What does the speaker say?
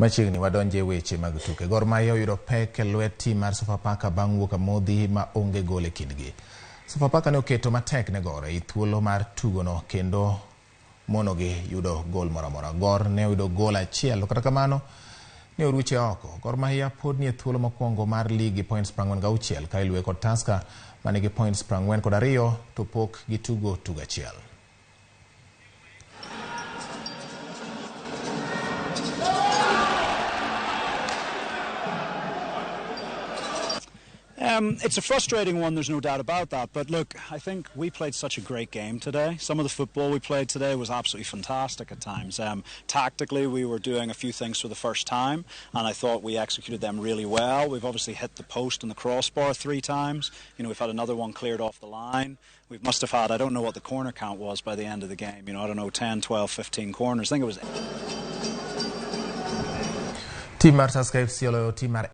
Machiegni wadonje weche mag tuke. Gor Mahia oyudo pek e lwet tim mar Sofapaka bang' wuok amodhi ma onge gol e kindgi. Sofapaka ne oketo matek ne Gor e thuolo mar tugono kendo monogi yudo gol moramora. Gor ne oyudo gol achiel, to kata kamano ne oruche oko. Gor Mahia pod nie thuolo mokwongo mar ligi points 46 ka iluwe kod Tusker manigi points 42 to pok gitugo tugo achiel. It's a frustrating one, there's no doubt about that. But look, I think we played such a great game today. Some of the football we played today was absolutely fantastic at times. Tactically, we were doing a few things for the first time, and I thought we executed them really well. We've obviously hit the post and the crossbar 3 times. You know, we've had another one cleared off the line. We must have had, I don't know what the corner count was by the end of the game. You know, I don't know, 10, 12, 15 corners. I think it was... Team Tusker FC